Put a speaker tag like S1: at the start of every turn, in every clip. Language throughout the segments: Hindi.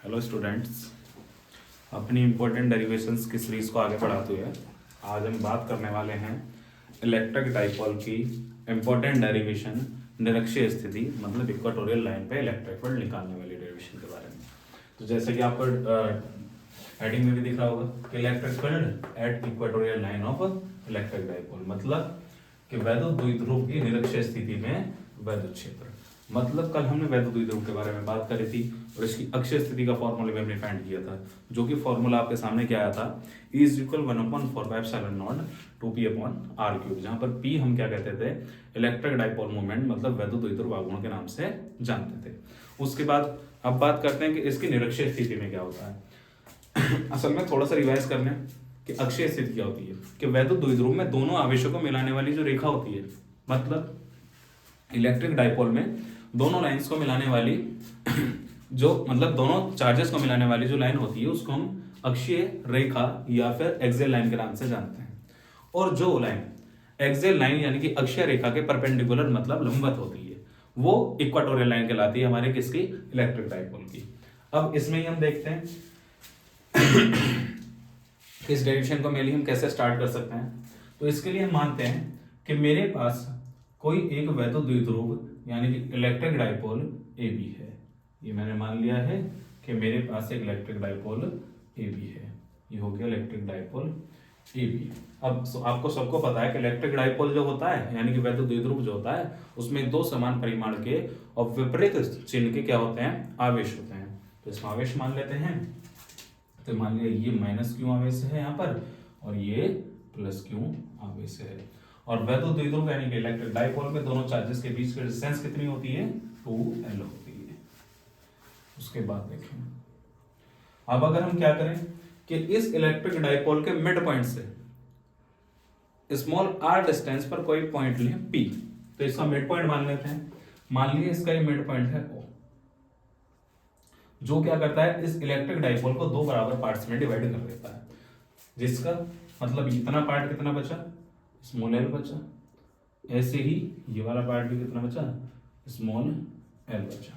S1: हेलो स्टूडेंट्स, अपनी इम्पोर्टेंट डेरिवेशंस की सीरीज को आगे बढ़ाते हुए आज हम बात करने वाले हैं इलेक्ट्रिक डाइपोल की इम्पोर्टेंट डेरिवेशन निरक्षीय स्थिति मतलब इक्वाटोरियल लाइन पे इलेक्ट्रिक फील्ड निकालने वाली डेरिवेशन के बारे में। तो जैसे कि आपको हेडिंग में भी दिख रहा होगा कि electric field at equatorial line of electric dipole, मतलब कि वैद्युत द्विध्रुव की निरक्षीय स्थिति में वैद्युत क्षेत्र। मतलब कल हमने वैद्युत द्विध्रुव के बारे में बात करी थी और इसकी अक्षीय स्थिति का फॉर्मूला भी हमने फाइंड किया था, जो कि फॉर्मूला आपके सामने क्या आया था, E इज इक्वल 1/4πε0 2p/r³, जहां पर p हम क्या कहते थे, इलेक्ट्रिक डाइपोल मोमेंट मतलब वैद्युत द्विध्रुव आघूर्ण के नाम से जानते थे। उसके बाद अब बात करते हैं कि इसकी निरक्षीय स्थिति में क्या होता है। असल में थोड़ा सा रिवाइज कर लें कि अक्षीय स्थिति क्या होती है कि वैद्युत द्विध्रुव में दोनों आवेशों को मिलाने वाली जो रेखा होती है, मतलब इलेक्ट्रिक डाइपोल में दोनों लाइंस को मिलाने वाली जो मतलब दोनों चार्जेस को मिलाने वाली जो लाइन होती है उसको हम अक्षीय रेखा या फिर एक्सियल लाइन के नाम से जानते हैं। और जो लाइन एक्सियल लाइन यानी कि अक्षीय रेखा के परपेंडिकुलर मतलब लंबवत होती है वो इक्वाटोरियल लाइन कहलाती है हमारे किसकी, इलेक्ट्रिक डाइपोल की। अब इसमें ही हम देखते हैं इस डेरिवेशन को मेनली हम कैसे स्टार्ट कर सकते हैं। तो इसके लिए हम मानते हैं कि मेरे पास कोई एक वैद्युत द्विध्रुव यानी कि इलेक्ट्रिक डाइपोल ए बी है। ये मैंने मान लिया है कि मेरे पास एक इलेक्ट्रिक डाइपोल ए बी है। ये हो गया इलेक्ट्रिक डाइपोल ए बी। अब आपको सबको पता है कि इलेक्ट्रिक डाइपोल जो होता है यानी कि वैद्युत द्विध्रुव जो होता है उसमें दो समान परिमाण के और विपरीत चिन्ह के क्या होते हैं, आवेश होते हैं। तो इसमें आवेश मान लेते हैं। तो मान लिया ये -q आवेश है यहाँ पर और ये +q आवेश है। और वैद्युत द्विध्रुव यानी कि इलेक्ट्रिक डाइपोल में दोनों चार्जेस के बीच की डिस्टेंस कितनी होती है, 2l होती है। उसके बाद देखें, अब अगर हम क्या करें कि इस इलेक्ट्रिक डाइपोल के मिड पॉइंट से स्मॉल r डिस्टेंस पर कोई पॉइंट लें P, तो इसका मिड पॉइंट मान लेते हैं। मान लिया इसका ये मिड पॉइंट है O, जो क्या करता है इस इलेक्ट्रिक डाइपोल को दो बराबर पार्ट्स में डिवाइड कर देता है, जिसका मतलब इतना पार्ट कितना बचा, स्मॉल l बचा। ऐसे ही ये वाला पार्ट भी कितना बचा, स्मॉल l बचा।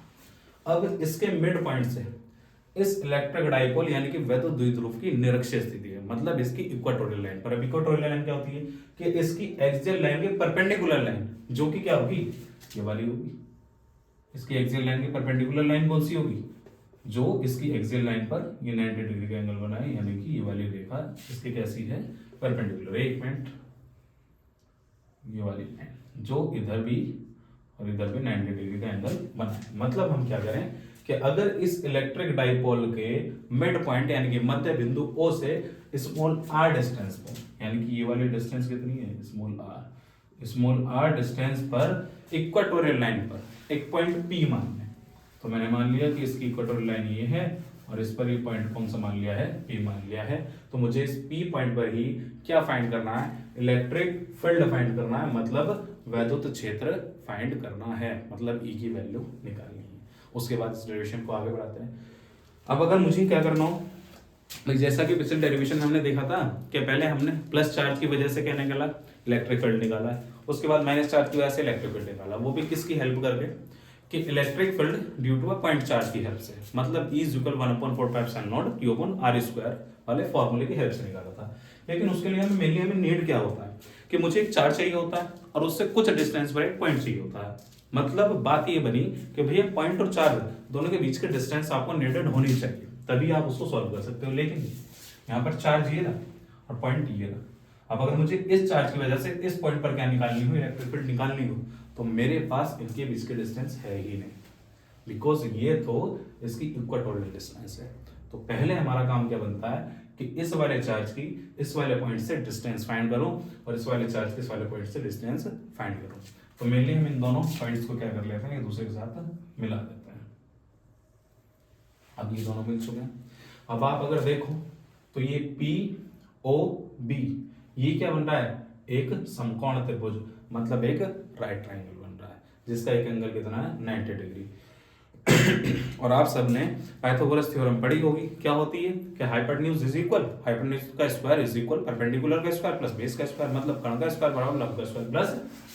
S1: अब इसके मिड पॉइंट से इस इलेक्ट्रिक डाइपोल यानी कि वैद्युत द्विध्रुव की निरक्षीय स्थिति है, मतलब इसकी इक्वाटोरियल लाइन पर। अब इक्वाटोरियल लाइन क्या होती है कि इसकी एक्सियल लाइन के परपेंडिकुलर लाइन जो कि क्या होगी, ये वाली होगी। इसकी एक्सियल लाइन के परपेंडिकुलर लाइन कौन सी होगी, जो इसकी एक्सियल लाइन पर ये 90 डिग्री का एंगल बनाए, यानी कि ये वाली रेखा इसकी कैसी है, परपेंडिकुलर। एक मिनट, ये वाली लाइन जो इधर भी और इधर भी 90 डिग्री का एंगल बनाए। मतलब हम क्या करें कि अगर इस इलेक्ट्रिक डाइपोल के मिड पॉइंट यानी कि मध्य बिंदु O से स्मॉल r डिस्टेंस पर, यानी कि ये वाली डिस्टेंस कितनी है, स्मॉल r डिस्टेंस पर इक्वाटोरियल लाइन पर एक पॉइंट P मान लें। तो मैंने मान लिया कि इसकी इक्वाटोरियल लाइन ये है और इस पर ये पॉइंट कौन सा मान लिया है, P मान लिया है। तो मुझे इस P पॉइंट पर ही क्या फाइंड करना है, इलेक्ट्रिक फील्ड फाइंड करना है, मतलब वैद्युत क्षेत्र फाइंड करना है, मतलब E की वैल्यू निकालनी है। उसके बाद इस डेरिवेशन को आगे बढ़ाते हैं। अब अगर मुझे क्या करना हो, जैसा कि पिछले डेरिवेशन में हमने देखा था कि पहले हमने प्लस चार्ज की वजह से क्या निकाला, इलेक्ट्रिक फील्ड निकाला है। उसके बाद माइनस चार्ज की वजह से इलेक्ट्रिक फील्ड निकाला, वो भी किसकी हेल्प करके, कि electric field due to a point charge की हेल्प से, मतलब E इज इक्वल 1/4πε0 q/r² वाले फॉर्मूले की हेल्प से निकाला था। लेकिन उसके लिए हमें मेनली हमें नीड क्या होता है कि मुझे एक चार्ज चाहिए होता है और उससे कुछ डिस्टेंस पर एक पॉइंट चाहिए होता है। मतलब बात ये बनी कि भैया पॉइंट और चार्ज दोनों के बीच के डिस्टेंस आपको नीडेड होनी चाहिए, तभी आप उसको सॉल्व कर सकते हो। लेकिन यहाँ पर चार्ज ये रहा और पॉइंट ये रहा। अब अगर मुझे इस चार्ज की वजह से इस पॉइंट पर क्या निकालनी हो, इलेक्ट्रिक फील्ड निकालनी हो, तो मेरे पास इनके बीच के डिस्टेंस है ही नहीं, बिकॉज ये तो इसकी इक्वाटोरियल डिस्टेंस है। तो पहले हमारा काम क्या बनता है कि इस वाले चार्ज की इस वाले पॉइंट से डिस्टेंस फाइंड करो और इस वाले चार्ज के इस वाले पॉइंट से डिस्टेंस फाइंड करो। तो मेनली हम इन दोनों पॉइंट्स को क्या कर लेते हैं, एक दूसरे के साथ मिला देते हैं। अब ये दोनों मिल चुके हैं। अब आप अगर देखो तो ये POB ये क्या बन रहा है, एक समकोण त्रिभुज, मतलब एक राइट ट्रायंगल बन रहा है जिसका एक एंगल कितना है, 90 डिग्री। और आप सबने पाइथागोरस थ्योरम पढ़ी होगी, क्या होती है कि हाइपोटेन्यूज इज इक्वल, हाइपोटेन्यूज का स्क्वायर इज इक्वल परपेंडिकुलर का स्क्वायर प्लस बेस का स्क्वायर, मतलब कर्ण का स्क्वायर बराबर लंब का स्क्वायर प्लस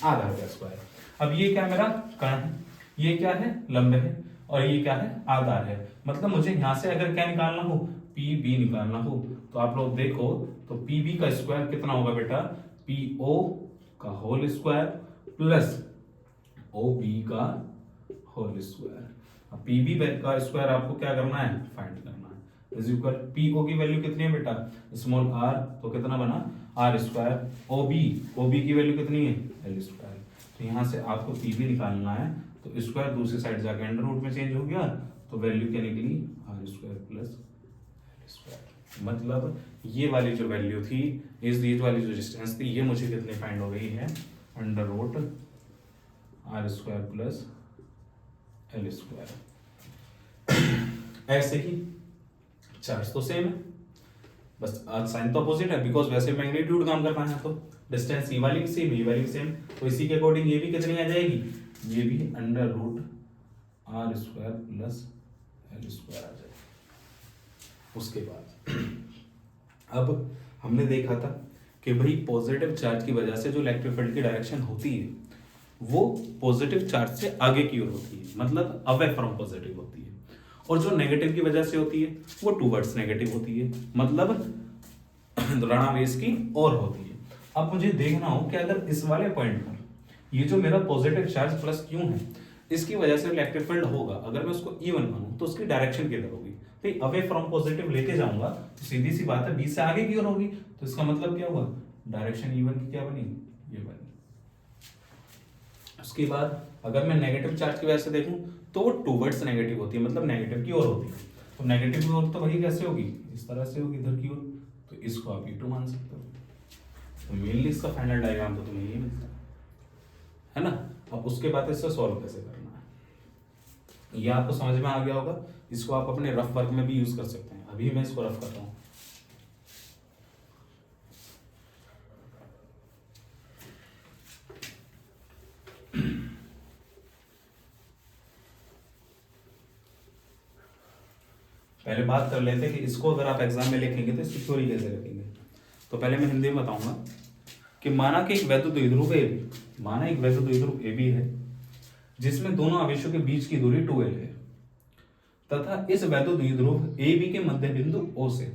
S1: आधार का स्क्वायर। अब ये क्या मेरा कर्ण है, ये क्या है, लंब है, और ये क्या है, आधार है। मतलब मुझे यहाँ से अगर क्या निकालना हो, पी बी निकालना हो, तो आप लोग देखो तो पी बी का स्क्वायर कितना होगा बेटा, पी ओ का whole square plus O B का होल स्क्वायर। अब पी बी का स्क्वायर आपको क्या करना है, फाइंड करना है। इज इक्वल पी ओ की वैल्यू कितनी है बेटा, स्मॉल आर, तो कितना बना आर स्क्वायर, ओ बी की वैल्यू कितनी है, एल स्क्वायर। तो यहाँ से आपको पी बी निकालना है, तो स्क्वायर दूसरी साइड जाके अंडर रूट में चेंज हो गया, तो वैल्यू क्या निकली, R square plus L square. मतलब ये वाली जो वैल्यू थी, ये वाली जो डिस्टेंस थी, ये मुझे कितनी फाइंड हो गई है, under root R square plus L square. ऐसे ही चार्ज तो सेम है, बस साइन तो अपोजिट है, बिकॉज वैसे मैग्नीट्यूड काम करना है, तो डिस्टेंस ये वाली भी सेम, ये वाली भी सेम, तो इसी के अकॉर्डिंग ये भी कितनी आ जाएगी, ये भी under root R square plus L square आ जाएगी। उसके बाद अब हमने देखा था कि भाई पॉजिटिव चार्ज की वजह से जो इलेक्ट्रिक फील्ड की डायरेक्शन होती है वो पॉजिटिव चार्ज से आगे की ओर होती है, मतलब अवे फ्रॉम पॉजिटिव होती है, और जो नेगेटिव की वजह से होती है वो टूवर्ड्स नेगेटिव होती है, मतलब ऋणावेश की ओर होती है। अब मुझे देखना हो कि अगर इस वाले पॉइंट पर ये जो मेरा पॉजिटिव चार्ज प्लस क्यों है, इसकी वजह से इलेक्ट्रिक फील्ड होगा, अगर मैं उसको E1 मानूं तो उसकी डायरेक्शन किधर होगी, तो अवे फ्रॉम पॉजिटिव लेके जाऊंगा तो सीधी सी बात है B से आगे की ओर होगी, तो इसका मतलब क्या हुआ, डायरेक्शन E1 की क्या बनी, ये बनी। उसके बाद अगर मैं नेगेटिव चार्ज की वजह से देखूं तो वो टूवर्ड्स नेगेटिव होती है, मतलब नेगेटिव की ओर होती है, तो नेगेटिव की ओर तो वही कैसे होगी, इस तरह से होगी इधर की ओर, तो इसको आप E2 मान सकते हो। तो मेनली इसका फाइनल डायग्राम तो तुम्हें ये मिलता है ना। अब उसके बाद इससे सॉल्व कैसे करना है ये आपको समझ में आ गया होगा, इसको आप अपने रफ वर्क में भी यूज कर सकते हैं। अभी मैं इसको रफ कर रहा हूँ। पहले बात कर लेते हैं कि इसको अगर आप एग्जाम में लिखेंगे तो इसकी थ्योरी कैसे लिखेंगे। तो पहले मैं हिंदी में बताऊंगा कि माना कि एक वैद्युत द्विध्रुव ए बी, माना एक वैद्युत द्विध्रुव ए बी है जिसमें दोनों आवेशों के बीच की दूरी 2l है, तथा इस वैद्युत द्विध्रुव ए बी के मध्य बिंदु O से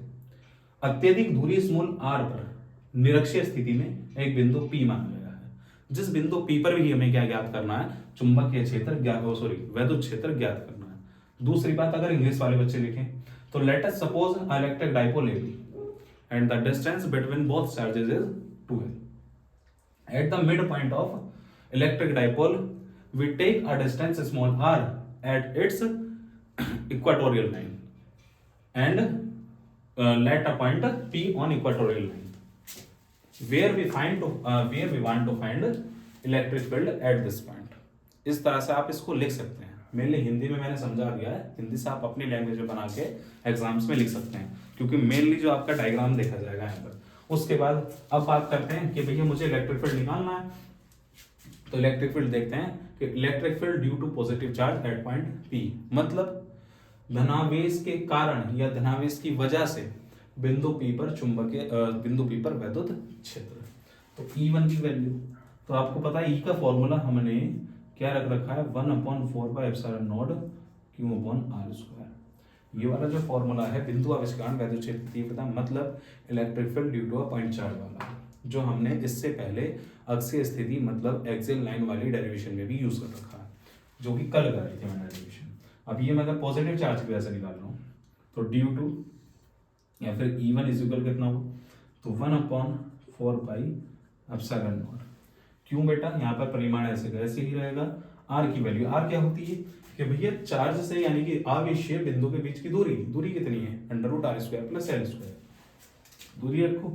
S1: अत्यधिक दूरी स्मॉल r पर निरक्षीय स्थिति में एक बिंदु P माना गया है। जिस बिंदु P पर भी हमें क्या ज्ञात करना है, चुंबकीय क्षेत्र वैद्युत क्षेत्र ज्ञात करना है। दूसरी बात अगर इंग्लिश वाले बच्चे लिखें तो let us suppose electric dipole AB and the distance between both charges is 2l. At the midpoint of electric dipole, we take a distance small r at its equatorial line and let a point P on equatorial line, where we want to find electric field at this point. इस तरह से आप इसको लिख सकते हैं। मेनली हिंदी में मैंने समझा दिया है, हिंदी से आप अपनी लैंग्वेज में बना के एग्जाम्स में लिख सकते हैं, क्योंकि मेनली जो आपका डायग्राम देखा जाएगा यहाँ पर। उसके बाद अब बात करते हैं कि भैया मुझे इलेक्ट्रिक फील्ड निकालना है, तो इलेक्ट्रिक फील्ड देखते हैं कि electric field due to positive charge at point P, मतलब धनावेश के कारण या धनावेश की वजह से बिंदु P पर वैद्युत क्षेत्र। तो E1 की वैल्यू तो आपको पता है, E का फॉर्मूला हमने क्या रख रखा है, 1/4πε0 Q/r²। ये वाला जो फॉर्मूला है बिंदु आवेश के कारण वैद्युत क्षेत्र पता, मतलब electric field due to a point charge वाला, जो हमने इससे पहले अक्षीय स्थिति मतलब एक्सियल लाइन वाली डेरिवेशन में भी यूज कर रखा है, जो कि कल कर रही थी मैंने डेरिवेशन। अब ये मैं पॉजिटिव चार्ज की वजह से निकाल रहा हूँ, तो ड्यू टू या फिर E1 इज इक्वल कितना हो, तो 1/4πε0। क्यों बेटा, यहाँ पर परिमाण ऐसे कैसे ही रहेगा। R की वैल्यू, R क्या होती है कि भैया चार्ज से यानी कि आवेशीय बिंदु के बीच की दूरी कितनी है, √r² प्लस l²। दूरी रखो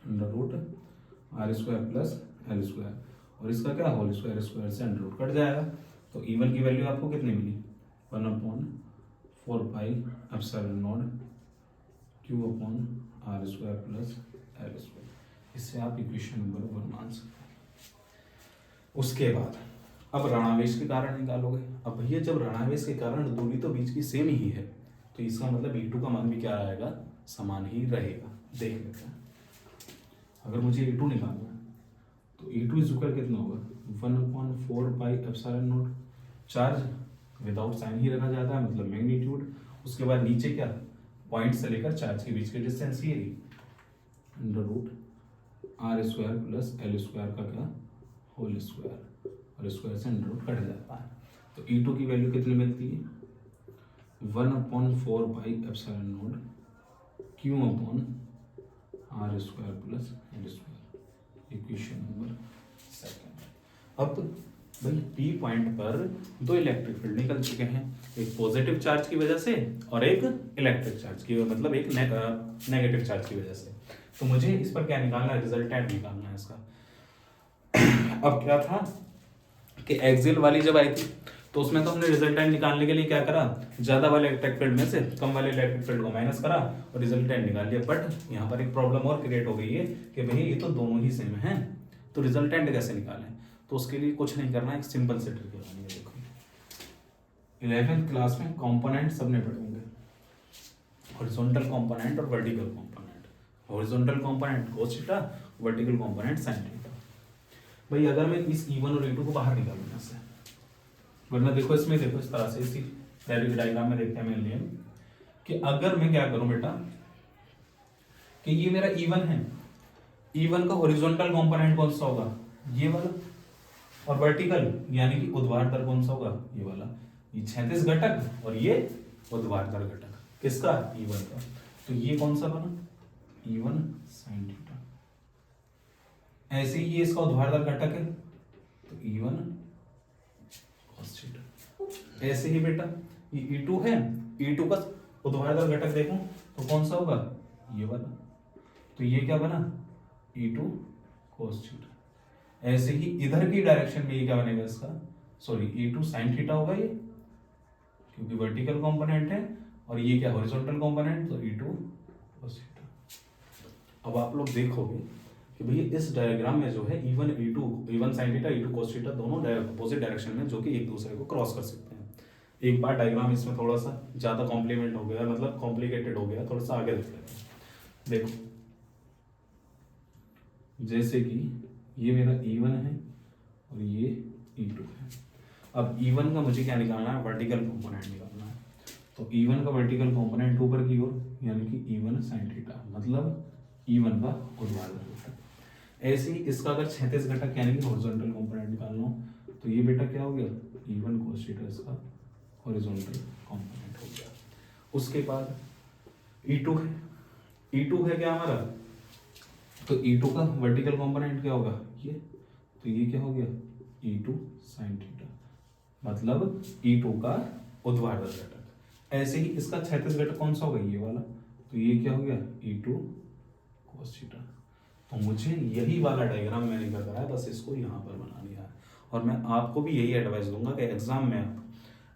S1: √r² प्लस l², और इसका क्या होल स्क्वायर से अंडर कट जाएगा। तो E1 की वैल्यू आपको कितनी मिली, 1/4πε0 Q/r² प्लस l²। इससे आप इक्वेशन नंबर 1 मान सकते हैं। उसके बाद अब ऋणावेश के कारण निकालोगे। अब भैया जब ऋणावेश के कारण दूरी तो बीच की सेम ही है, तो इसका मतलब E2 का मान भी क्या रहेगा, समान ही रहेगा। देख लेते हैं, अगर मुझे E2 निकालना है तो E2 इक्वल कितना होगा, 1/4πε0 चार्ज विदाउट साइन ही रखा जाता है, मतलब मैग्नीट्यूड। उसके बाद नीचे क्या, पॉइंट से लेकर चार्ज के बीच की डिस्टेंस ये रही, under root R square plus L square का क्या होल स्क्वायर, और स्क्वायर से अंडर रूट कट जाता है। तो E2 की वैल्यू कितनी मिलती है, 1/4 pi epsilon nought Q upon R square plus L square, equation number second. अब भाई P पॉइंट पर दो इलेक्ट्रिक फील्ड निकल चुके हैं, एक पॉजिटिव चार्ज की वजह से और एक इलेक्ट्रिक चार्ज की, मतलब एक नेगेटिव चार्ज की वजह से। तो मुझे इस पर क्या निकालना है, रिजल्टेंट निकालना है इसका। अब क्या था कि एक्सियल वाली जब आई थी तो उसमें तो हमने रिजल्टेंट निकालने के लिए क्या करा, ज्यादा वाले इलेक्ट्रिक फील्ड में से कम वाले इलेक्ट्रिक फील्ड को माइनस करा और रिजल्टेंट निकाल लिया। बट यहाँ पर एक प्रॉब्लम और क्रिएट हो गई है कि भाई ये तो दोनों ही सेम है, तो रिजल्टेंट कैसे निकालें। तो उसके लिए कुछ नहीं करना, एक सिंपल से ट्रिक लगानी है। देखो 11th क्लास में कंपोनेंट सबने पढ़े होंगे, हॉरिजॉन्टल कंपोनेंट और vertical component. Horizontal component cos theta, vertical component sin theta. भाई अगर मैं इस E1 और E2 को बाहर निकालूं यहाँ से, वरना देखो इसमें, देखो इस तरह से इसी डायग्राम में देखते हैं मेरे लिए कि अगर मैं क्या करूं बेटा कि ये मेरा E1 है, E1 का हॉरिजॉन्टल कंपोनेंट कौन सा होगा, ये वाला, और वर्टिकल यानी कि ऊर्ध्वाधर कौन सा होगा, ये वाला। ये क्षैतिज घटक और ये ऊर्ध्वाधर घटक किसका, E1 का। तो ये कौन सा बना, E1 sin थीटा। ऐसे ही ये इसका ऊर्ध्वाधर घटक है तो E1 cos थीटा। ऐसे ही बेटा ये E2 है, E2 का ऊर्ध्वाधर घटक देखो तो कौन सा होगा, ये वाला। तो ये क्या बना, E2 cos थीटा। ऐसे ही इधर की डायरेक्शन में ये क्या बनेगा इसका, सॉरी E2 sin थीटा होगा ये, क्योंकि वर्टिकल कंपोनेंट है, और ये क्या हॉरिजॉन्टल कंपोनेंट, तो E2 cos थीटा। अब आप लोग देखोगे कि भैया इस डायग्राम में जो है E1 sin theta, E2 cos theta दोनों अपोजिट डायरेक्शन में जो कि एक दूसरे को क्रॉस कर सकते हैं। एक बार डायग्राम इसमें थोड़ा सा ज्यादा कॉम्प्लीमेंट हो गया, मतलब कॉम्प्लिकेटेड हो गया, थोड़ा सा आगे देख लेते हैं। देखो जैसे कि ये मेरा E1 है और ये E2 है। अब E1 का मुझे क्या निकालना है, वर्टिकल कंपोनेंट निकालना है। तो E1 का वर्टिकल कंपोनेंट ऊपर की ओर, यानी कि E1 sin थीटा, मतलब E1 का ऊर्ध्वाधर घटक। ऐसे ही इसका अगर क्षैतिज घटक यानी कि हॉरिजॉन्टल कंपोनेंट निकालना हो तो ये बेटा क्या हो गया, E1 cos थीटा इसका हॉरिजॉन्टल कंपोनेंट हो गया। उसके बाद E2 है, E2 है क्या हमारा, तो E2 का वर्टिकल कंपोनेंट क्या होगा, ये। तो ये क्या हो गया, E2 sin थीटा, मतलब E2 का ऊर्ध्वाधर घटक। ऐसे ही इसका क्षैतिज घटक कौन सा होगा, ये वाला। तो ये क्या हो गया, E2 cos थीटा। तो मुझे यही वाला डायग्राम मैंने क्या करा है, बस इसको यहाँ पर बना लिया है। और मैं आपको भी यही एडवाइस दूंगा कि एग्जाम में आप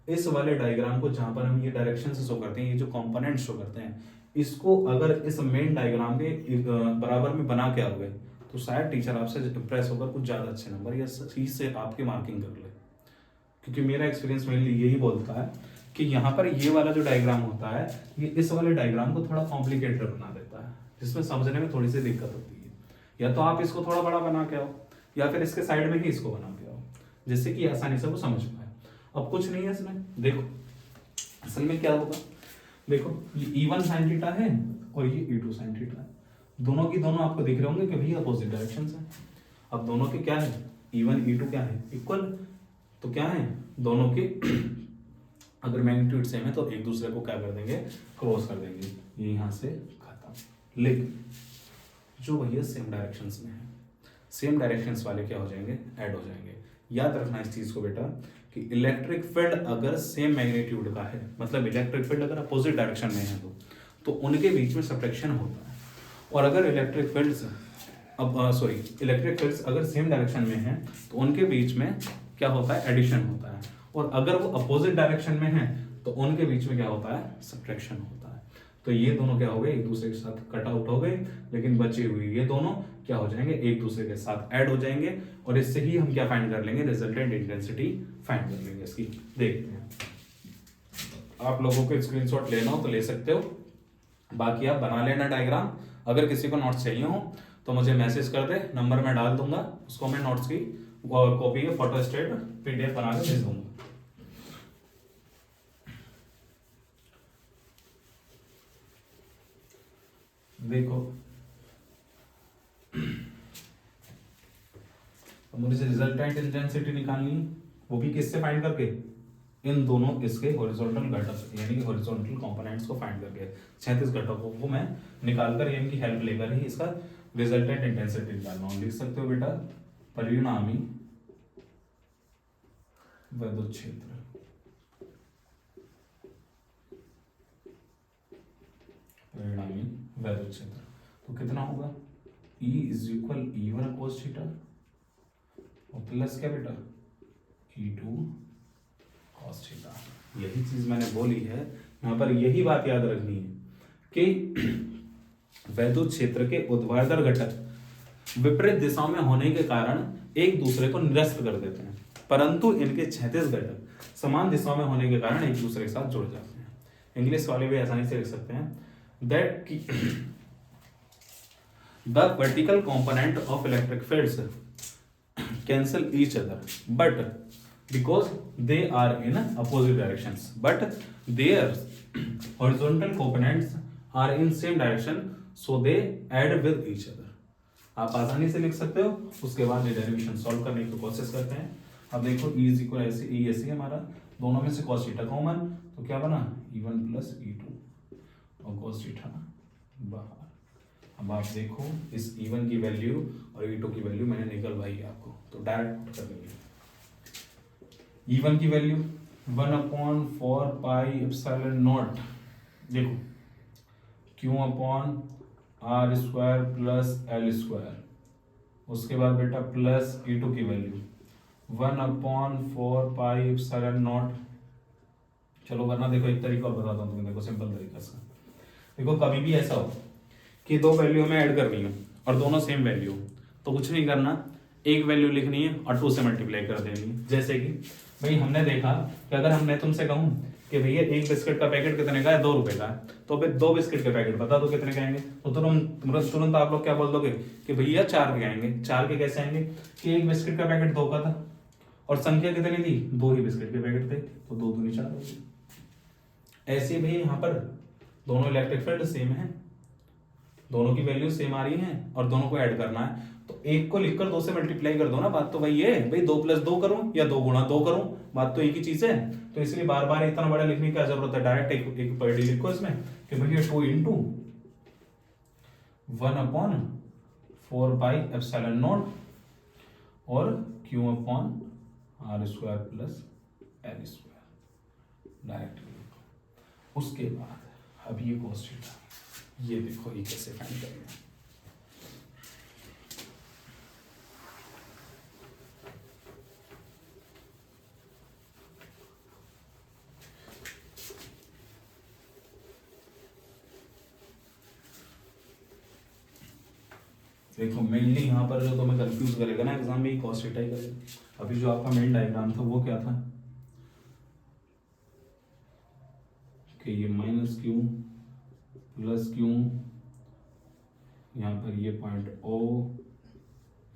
S1: इस वाले डायग्राम को, जहाँ पर हम ये डायरेक्शन से शो करते हैं, ये जो कंपोनेंट शो करते हैं, इसको अगर इस मेन डायग्राम के बराबर में बना के आओगे तो शायद टीचर आपसे इंप्रेस होकर कुछ ज़्यादा अच्छे नंबर या चीज से आपकी मार्किंग कर ले। क्योंकि मेरा एक्सपीरियंस मेनली यही बोलता है कि यहाँ पर ये वाला जो डायग्राम होता है, ये इस वाले डायग्राम को थोड़ा कॉम्प्लिकेटेड बना देता है, जिसमें समझने में थोड़ी सी दिक्कत होती है। या तो आप इसको थोड़ा बड़ा बना के आओ, या फिर इसके साइड में ही इसको बना के आओ, जिससे कि आसानी से वो समझ पाए। अब कुछ नहीं है इसमें, देखो असल में क्या होगा, देखो ये E1 sin थीटा है और ये E2 sin थीटा है। दोनों की दोनों आपको दिख रहे होंगे कि भैया अपोजिट डायरेक्शन है। अब दोनों के क्या है, E1 E2 क्या है, इक्वल। तो क्या है, दोनों के अगर मैग्नीट्यूड सेम है तो एक दूसरे को क्या कर देंगे, क्रॉस कर देंगे, ये यहाँ से खत्म। लेकिन जो भैया सेम डायरेक्शंस में है, सेम डायरेक्शंस वाले क्या हो जाएंगे, ऐड हो जाएंगे। याद रखना इस चीज को बेटा कि इलेक्ट्रिक फील्ड अगर सेम मैग्नीट्यूड का है, मतलब इलेक्ट्रिक फील्ड अगर अपोजिट डायरेक्शन में है तो उनके बीच में सब्ट्रैक्शन होता है। और अगर इलेक्ट्रिक फील्ड्स इलेक्ट्रिक फील्ड्स अगर सेम डायरेक्शन में है तो उनके बीच में क्या होता है, एडिशन होता है। और अगर वो अपोजिट डायरेक्शन में है तो उनके बीच में क्या होता है, सब्ट्रैक्शन होता है। तो ये दोनों क्या हो गए, एक दूसरे के साथ कट आउट हो गए, लेकिन बचे हुए ये दोनों क्या हो जाएंगे, एक दूसरे के साथ ऐड हो जाएंगे। और इससे ही हम क्या फाइंड कर लेंगे, रिजल्टेंट इंटेंसिटी फाइंड कर लेंगे इसकी। देखते हैं, आप लोगों को स्क्रीनशॉट लेना हो तो ले सकते हो, बाकी आप बना लेना डायग्राम। अगर किसी को नोट्स चाहिए हो तो मुझे मैसेज कर दे, नंबर मैं डाल दूंगा, उसको मैं नोट्स की कॉपी फोटो स्टेट PDF बना के भेज दूंगा। देखो अब मुझे रिजल्टेंट इंटेंसिटी निकालनी है, वो भी किससे फाइंड करके, इन दोनों इसके हॉरिजॉन्टल घटक यानी कि हॉरिजॉन्टल कंपोनेंट्स को फाइंड करके 36 घटकों को मैं निकालकर इनकी हेल्प लेकर ही इसका रिजल्टेंट इंटेंसिटी निकालना हूं। लिख सकते हो बेटा परिणामी विद्युत क्षेत्र, परिणामी विद्युत क्षेत्र तो कितना होगा, E is equal E1 cos theta और प्लस क्या बेटा E2 cos थीटा। यही चीज मैंने बोली है, यहाँ पर यही बात याद रखनी है कि वैद्युत क्षेत्र के ऊर्ध्वाधर घटक विपरीत दिशाओं में होने के कारण एक दूसरे को निरस्त कर देते हैं, परंतु इनके 36 घटक समान दिशाओं में होने के कारण एक दूसरे के साथ जुड़ जाते हैं। इंग्लिश वाले भी आसानी से लिख सकते हैं that the vertical component of electric fields cancel each other but because they are in opposite directions but their horizontal components are in same direction so they add with each other। आप आसानी से लिख सकते हो। उसके बाद ये डेरिवेशन सॉल्व करने की कोशिश करते हैं। अब देखो E इज इक्वल ऐसे E ऐसे हमारा दोनों में से cos थीटा कॉमन तो क्या बना E1 प्लस E2 और cos थीटा बाहर। अब आप देखो इस E1 की वैल्यू और E2 की वैल्यू मैंने निकलवाई है आपको, तो डायरेक्ट कर देंगे। E1 की वैल्यू 1/4 पाई एप्सिलॉन नॉट, देखो Q upon R square plus L square, उसके बाद बेटा प्लस E2 की वैल्यू 1/4 पाई एप्सिलॉन नॉट। चलो वरना देखो एक तरीका और बताता हूँ तुम्हें, देखो सिंपल तरीका से। देखो कभी भी ऐसा हो कि दो वैल्यू हमें ऐड करनी हो और दोनों सेम वैल्यू हो, तो कुछ नहीं करना, एक वैल्यू लिखनी है और 2 से मल्टीप्लाई कर देनी है। जैसे कि भाई हमने देखा कि अगर हमने तुमसे कहूं कि भैया एक बिस्किट का पैकेट कितने का है, 2 रुपए का है, तो फिर 2 बिस्किट के पैकेट बता दो कितने के आएंगे, तो तुरंत आप लोग क्या बोल दोगे कि भैया 4 के आएंगे। 4 के कैसे आएंगे कि एक बिस्किट का पैकेट 2 का था और संख्या कितनी थी, 2 ही बिस्किट के पैकेट थे, तो 2 दूनी 4 होगी। ऐसे भी यहाँ पर दोनों इलेक्ट्रिक फील्ड सेम है, दोनों की वैल्यू सेम आ रही है और दोनों को ऐड करना है, तो एक को लिखकर 2 से मल्टीप्लाई कर दो ना। बात तो वही है भाई, 2 + 2 करूं या 2 × 2 करूं, बात तो एक ही चीज है। तो इसलिए बार बार इतना बड़ा लिखने की क्या जरूरत है, डायरेक्ट एक पर डी लिखो इसमें कि भैया 2 × 1/4 पाई एप्सिलॉन नॉट और Q upon R square plus L square, direct लिखो। उसके बाद अब ये cos थीटा, ये देखो ये कैसे फाइंड करेंगे। देखो मेनली यहाँ पर जो तुम्हें कंफ्यूज करेगा ना एग्जाम में, cos थीटा ही करेगा। अभी जो आपका मेन डायग्राम था वो क्या था कि ये -Q प्लस Q, यहाँ पर ये पॉइंट O,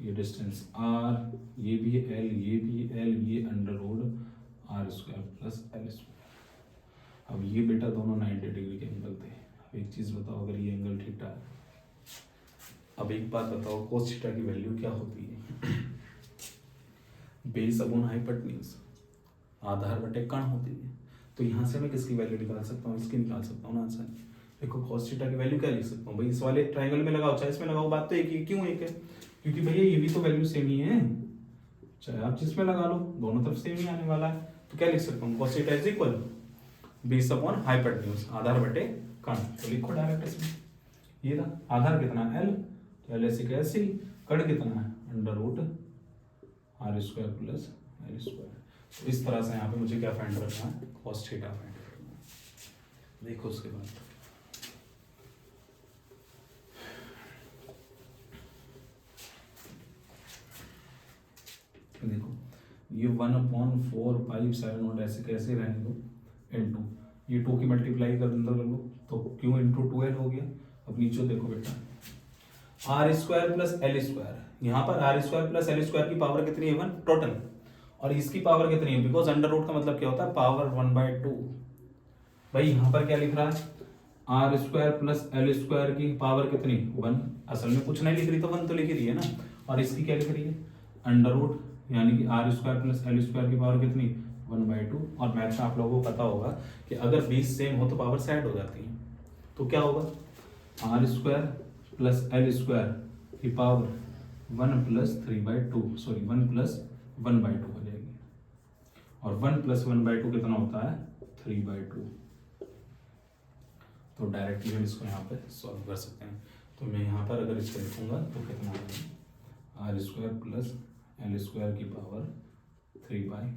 S1: ये डिस्टेंस R, ये भी L, ये भी L, ये √r² प्लस L स्क्वायर। अब ये बेटा दोनों 90 डिग्री के एंगल थे। अब एक चीज बताओ, अगर ये एंगल थीटा है, अब एक बात बताओ cos थीटा की वैल्यू क्या होती है, बेस अपॉन हाइपोटेन्यूज, आधार बटे कण होती है। तो यहाँ से मैं किसकी वैल्यू निकाल सकता हूँ, इसकी निकाल सकता हूँ ना आंसर। देखो cos थीटा की वैल्यू क्या लिख सकता हूँ भाई, इस वाले ट्रायंगल में लगाओ चाहे इसमें लगाओ, बात तो एक ही। क्यों एक है, क्योंकि भैया ये भी तो वैल्यू सेम ही है, चाहे आप जिसमें लगा लो दोनों तरफ सेम ही आने वाला है। तो क्या लिख सकता हूँ, cos theta is equal base upon hypotenuse, आधार बटे कण। तो लिखो डायरेक्ट इसमें, ये था आधार कितना L, तो L ऐसे कैसे, कण कितना है √r² प्लस L स्क्वायर। तो इस तरह से यहाँ पे मुझे क्या फाइंड करना है, cos थीटा फाइंड करना है। देखो उसके बाद देखो ये 1/4 पाई एप्सिलॉन नॉट ऐसे कैसे रहने दो इनटू ये 2 की मल्टीप्लाई कर अंदर कर लो तो Q × 2L हो गया। अब नीचे देखो बेटा r² प्लस L स्क्वायर, यहाँ पर r² प्लस L स्क्वायर की पावर कितनी है 1 टोटल, और इसकी पावर कितनी है, बिकॉज अंडर रूट का मतलब क्या होता है पावर 1/2। भाई यहाँ पर क्या लिख रहा है R square plus L square की पावर कितनी 1, असल में कुछ नहीं लिख रही तो 1 तो लिख रही है ना, और इसकी क्या लिख रही है अंडर रूट, यानी कि R square plus L square की पावर कितनी 1/2। और मैथ में आप लोगों को पता होगा कि अगर 20 सेम हो तो पावर से ऐड हो जाती है, तो क्या होगा R square plus L square की पावर 1 प्लस 3/2 सॉरी 1 प्लस 1/2 हो जाएगी, और 1 प्लस 1/2 कितना होता है 3/2। तो डायरेक्टली हम इसको यहाँ पे सॉल्व कर सकते हैं। तो मैं यहाँ पर अगर इसको लिखूंगा तो कितना होगा R square plus L square की पावर 3/,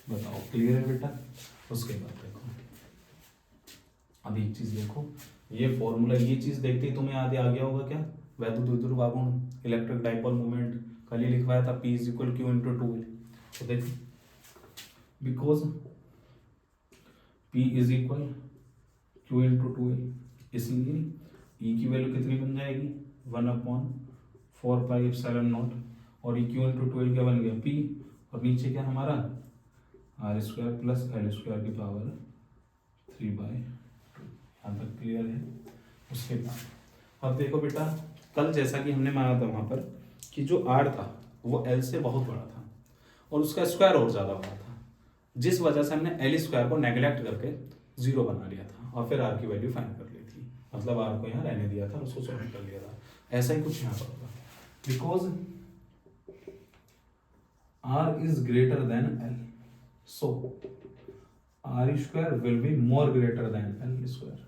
S1: बताओ क्लियर है बेटा। उसके बाद देखो अभी एक चीज देखो, ये फॉर्मूला, ये चीज देखते ही तुम्हें याद आ गया होगा क्या, वैद्युत द्विध्रुव आघूर्ण इलेक्ट्रिक डाइपोल मोमेंट कल ही लिखवाया था, P is equal Q into 2। तो देखो because P is equal Q into 2, इसलिए E की वैल्यू कितनी बन जाएगी 1/4πε0, और E Q इंटू 12 क्या बन गया P, और नीचे क्या हमारा R square plus L square की पावर 3/2। यहाँ तक क्लियर है। उसके बाद अब देखो बेटा, कल जैसा कि हमने माना था वहां पर कि जो आर था वो एल से बहुत बड़ा था और उसका स्क्वायर और ज्यादा बड़ा था, जिस वजह से हमने एल स्क्वायर को नेग्लेक्ट करके 0 बना लिया था और फिर आर की वैल्यू फाइंड कर ली थी, मतलब आर को यहाँ रहने दिया था, उसको सॉल्व कर लिया था। ऐसा ही कुछ यहाँ पर होगा, because R is greater than L, so R square will be more greater than L square.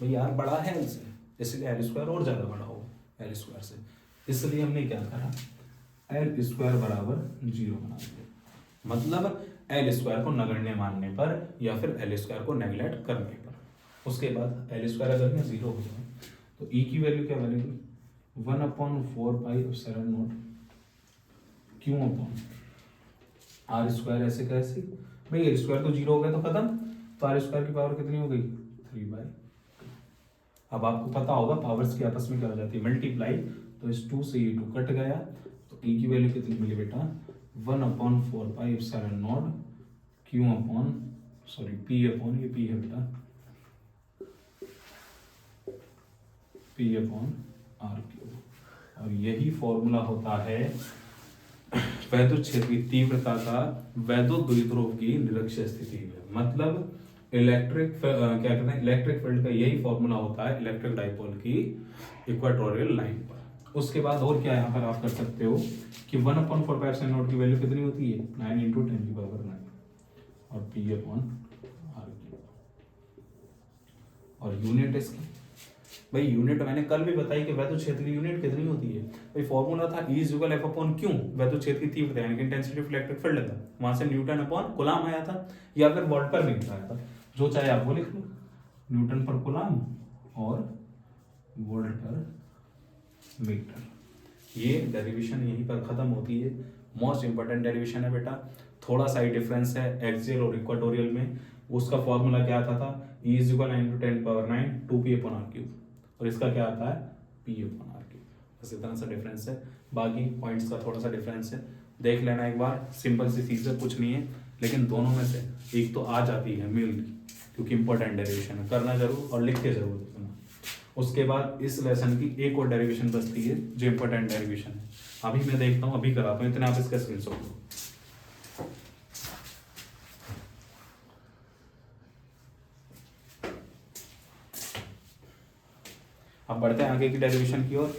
S1: भाई आर बड़ा है एल से, इसलिए एल स्क्वायर और ज्यादा बड़ा होगा एल स्क्वायर से, इसलिए हमने क्या करा एल स्क्वायर बराबर 0 बना दिया। मतलब एल स्क्वायर को नगण्य मानने पर या फिर एल स्क्वायर को नेग्लेक्ट करने पर। उसके बाद एल स्क्वायर अगर यहाँ 0 हो जाए तो ई की वैल्यू क्या बनेगी 1/4πε0 क्यों अपॉन आर स्क्वायर, ऐसे कैसे भाई एल स्क्वायर तो 0 हो गया तो खत्म, तो आर स्क्वायर की पावर कितनी हो गई 3/2। अब आपको पता होगा पावर्स की आपस में क्या हो जाती है मल्टीप्लाई, तो इस 2 से ये 2 कट गया, तो ई की वैल्यू कितनी मिली बेटा 1/4πε0 Q upon sorry P upon, ये पी है बेटा पी अपॉन आर क्यूब। और यही फॉर्मूला होता है वैद्युत क्षेत्र की तीव्रता का वैद्युत द्विध्रुव की निरक्षीय स्थिति में। मतलब इलेक्ट्रिक क्या कहते हैं इलेक्ट्रिक फील्ड का यही फॉर्मूला होता है इलेक्ट्रिक डाइपोल की इक्वेटोरियल लाइन पर। उसके बाद और क्या यहाँ पर आप कर सकते हो कि 1/4πε0 की वैल्यू कितनी होती है 9 × 10⁹ और पी अपॉन आर क्यूब। और यूनिट इसकी भाई यूनिट मैंने कल भी बताई कि वैद्युत क्षेत्र की यूनिट कितनी होती है भाई, फॉर्मूला था E = F/Q, वैद्युत क्षेत्र की तीव्रता यानी कि इंटेंसिटी ऑफ इलेक्ट्रिक फील्ड था, वहां से न्यूटन अपॉन कूलम आया था या फिर वोल्ट पर मीटर आया था, जो चाहे आप वो लिख लो, न्यूटन पर कूलम और वोल्ट पर मीटर। ये डेरिवेशन यहीं पर खत्म होती है। मोस्ट इंपोर्टेंट डेरिवेशन है बेटा, थोड़ा सा ही डिफरेंस है एक्सियल और इक्वेटोरियल में। उसका फॉर्मूला क्या आता था E = 9 × 10⁹ 2p/r³, और इसका क्या आता है p/r³। बस इतना सा डिफरेंस है, बाकी पॉइंट्स का थोड़ा सा डिफरेंस है, देख लेना एक बार, सिंपल सी चीज़ है, कुछ नहीं है, लेकिन दोनों में से एक तो आ जाती है मिल, क्योंकि इंपॉर्टेंट डेरिवेशन है, करना जरूर और लिख के जरूर देना। उसके बाद इस लेसन की एक और डेरिवेशन बचती है जो इंपॉर्टेंट डेरिवेशन है, अभी मैं देखता हूँ, अभी कराता हूँ, इतने आप इसका स्क्रीनशॉट लो। अब बढ़ते हैं आगे की डेरिवेशन की ओर।